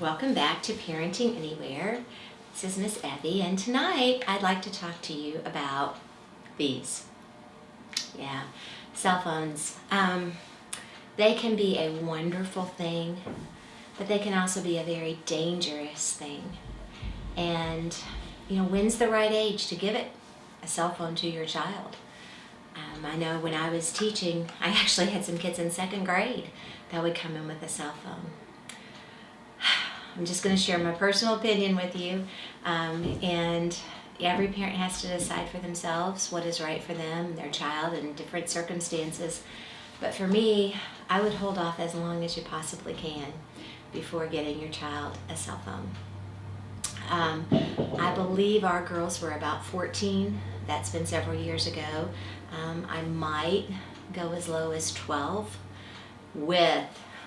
welcome back to Parenting Anywhere. This is Miss Evie, and tonight I'd like to talk to you about these. Yeah, cell phones. They can be a wonderful thing, but they can also be a very dangerous thing. And, when's the right age to give a cell phone to your child? I know when I was teaching, I actually had some kids in second grade that would come in with a cell phone. I'm just going to share my personal opinion with you, and every parent has to decide for themselves what is right for them, their child, in different circumstances. But for me, I would hold off as long as you possibly can before getting your child a cell phone. I believe our girls were about 14. That's been several years ago. I might go as low as 12 with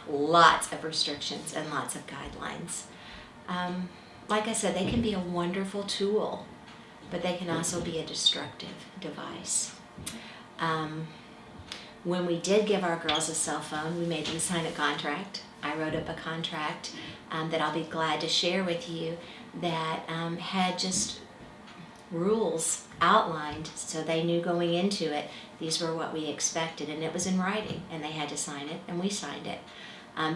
lots of restrictions and lots of guidelines. Like I said, they can be a wonderful tool, but they can also be a destructive device. When we did give our girls a cell phone, we made them sign a contract. I wrote up a contract that I'll be glad to share with you that had just rules outlined so they knew going into it these were what we expected, and it was in writing, and they had to sign it, and we signed it.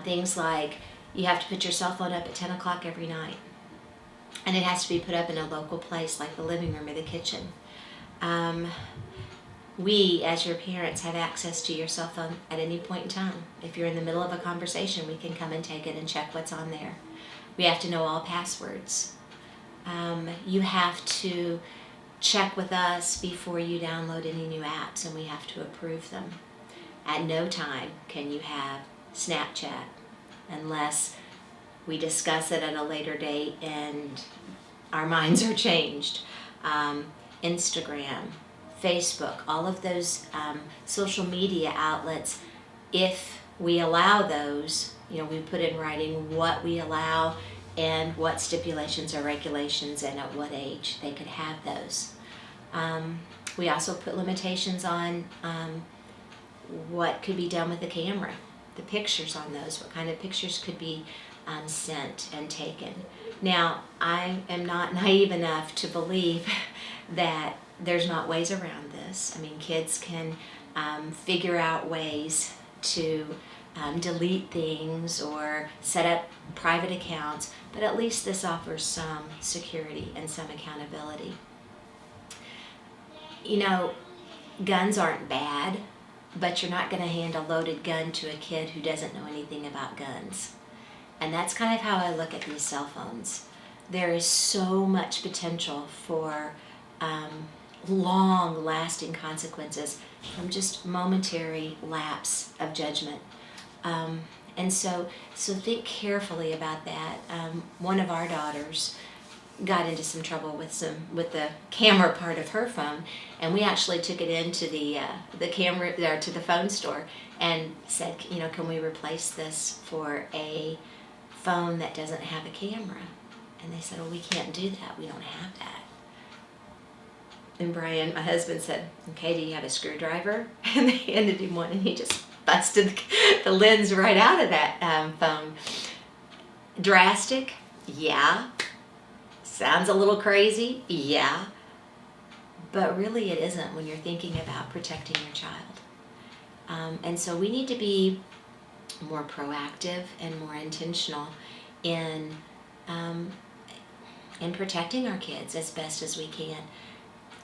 Things like you have to put your cell phone up at 10 o'clock every night, and it has to be put up in a local place like the living room or the kitchen. We, as your parents, have access to your cell phone at any point in time. If you're in the middle of a conversation, we can come and take it and check what's on there. We have to know all passwords. You have to check with us before you download any new apps, and we have to approve them. At no time can you have Snapchat unless we discuss it at a later date and our minds are changed. Instagram, Facebook, all of those social media outlets, if we allow those, we put in writing what we allow and what stipulations or regulations and at what age they could have those. We also put limitations on what could be done with the camera, the pictures on those, what kind of pictures could be sent and taken. Now, I am not naive enough to believe that there's not ways around this. I mean, kids can figure out ways to delete things or set up private accounts, but at least this offers some security and some accountability. Guns aren't bad, but you're not going to hand a loaded gun to a kid who doesn't know anything about guns. And that's kind of how I look at these cell phones. There is so much potential for long-lasting consequences from just momentary lapse of judgment. And so think carefully about that. One of our daughters got into some trouble with the camera part of her phone, and we actually took it into the camera there to the phone store and said, can we replace this for a phone that doesn't have a camera? And they said, well, we can't do that. We don't have that. And Brian, my husband, said, okay, do you have a screwdriver? And they handed him one, and he just busted the lens right out of that phone. Drastic? Yeah. Sounds a little crazy? Yeah. But really it isn't when you're thinking about protecting your child. And so we need to be more proactive and more intentional in protecting our kids as best as we can.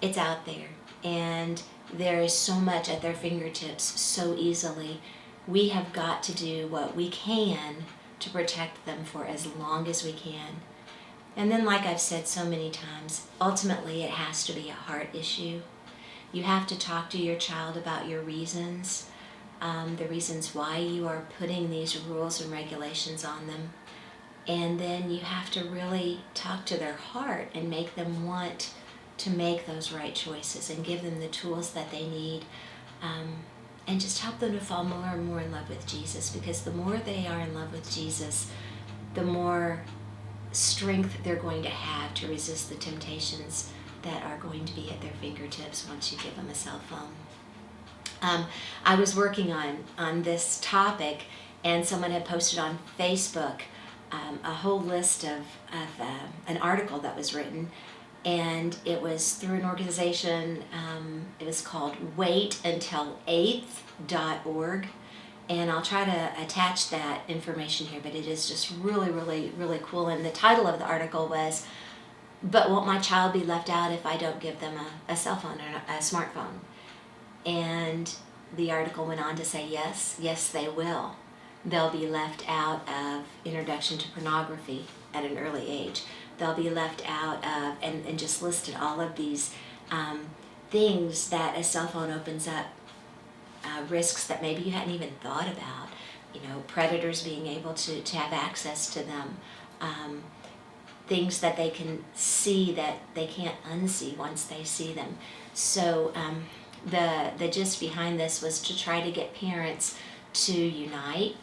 It's out there, and there is so much at their fingertips so easily. We have got to do what we can to protect them for as long as we can. And then, like I've said so many times, ultimately it has to be a heart issue. You have to talk to your child about your reasons, the reasons why you are putting these rules and regulations on them. And then you have to really talk to their heart and make them want to make those right choices and give them the tools that they need, and just help them to fall more and more in love with Jesus, because the more they are in love with Jesus, the more strength they're going to have to resist the temptations that are going to be at their fingertips once you give them a cell phone. I was working on this topic, and someone had posted on Facebook a whole list of an article that was written, and it was through an organization. It was called waituntil8th.org, and I'll try to attach that information here, but it is just really, really, really cool. And the title of the article was, "But won't my child be left out if I don't give them a cell phone or a smartphone?" And the article went on to say, yes, they will. They'll be left out of introduction to pornography at an early age. They'll be left out of, and just listed all of these things that a cell phone opens up, risks that maybe you hadn't even thought about. Predators being able to have access to them, things that they can see that they can't unsee once they see them. So the gist behind this was to try to get parents to unite.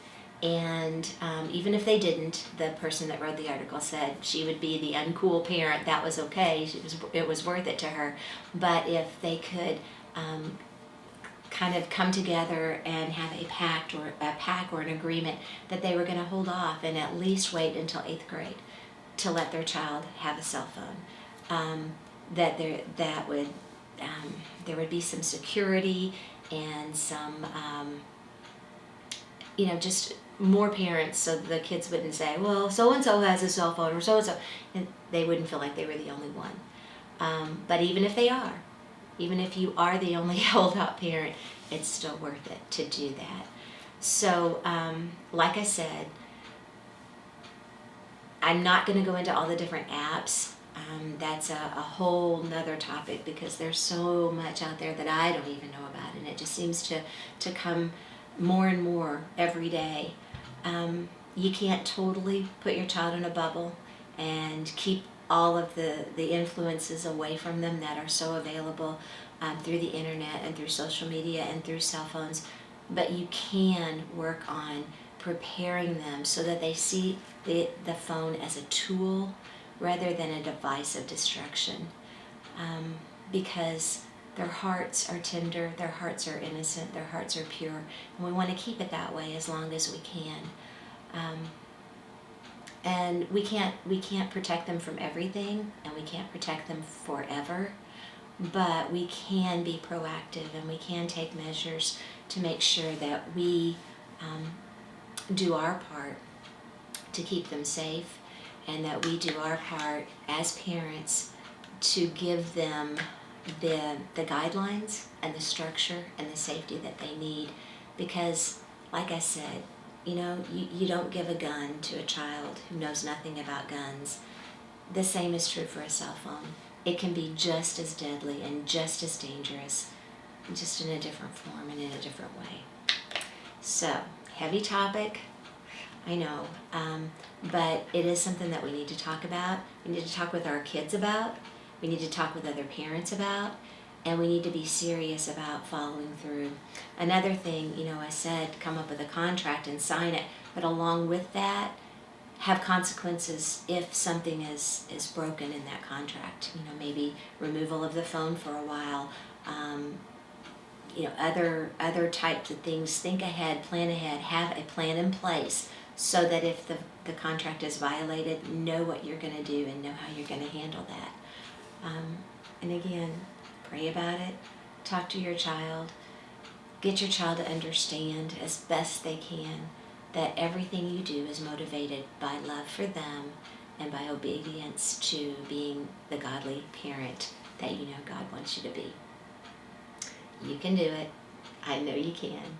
And even if they didn't, the person that wrote the article said she would be the uncool parent. That was okay. It was worth it to her. But if they could kind of come together and have a pact or an agreement that they were going to hold off and at least wait until 8th grade to let their child have a cell phone, there would be some security and some just more parents, so the kids wouldn't say, well, so-and-so has a cell phone, or so-and-so, and they wouldn't feel like they were the only one. But even if you are the only held-out parent, it's still worth it to do that. So, like I said, I'm not going to go into all the different apps. That's a whole nother topic, because there's so much out there that I don't even know about, and it just seems to come more and more every day. You can't totally put your child in a bubble and keep all of the influences away from them that are so available through the internet and through social media and through cell phones, but you can work on preparing them so that they see the phone as a tool rather than a device of destruction, because their hearts are tender, their hearts are innocent, their hearts are pure, and we want to keep it that way as long as we can. And we can't protect them from everything, and we can't protect them forever, but we can be proactive, and we can take measures to make sure that we do our part to keep them safe, and that we do our part as parents to give them the guidelines and the structure and the safety that they need. Because, like I said, you don't give a gun to a child who knows nothing about guns. The same is true for a cell phone. It can be just as deadly and just as dangerous, just in a different form and in a different way. So, heavy topic, I know, but it is something that we need to talk about. We need to talk with our kids about. We need to talk with other parents about, and we need to be serious about following through. Another thing, I said come up with a contract and sign it, but along with that, have consequences if something is broken in that contract. Maybe removal of the phone for a while, other types of things. Think ahead, plan ahead, have a plan in place so that if the contract is violated, know what you're going to do and know how you're going to handle that. And again, pray about it, talk to your child, get your child to understand as best they can that everything you do is motivated by love for them and by obedience to being the godly parent that God wants you to be. You can do it. I know you can.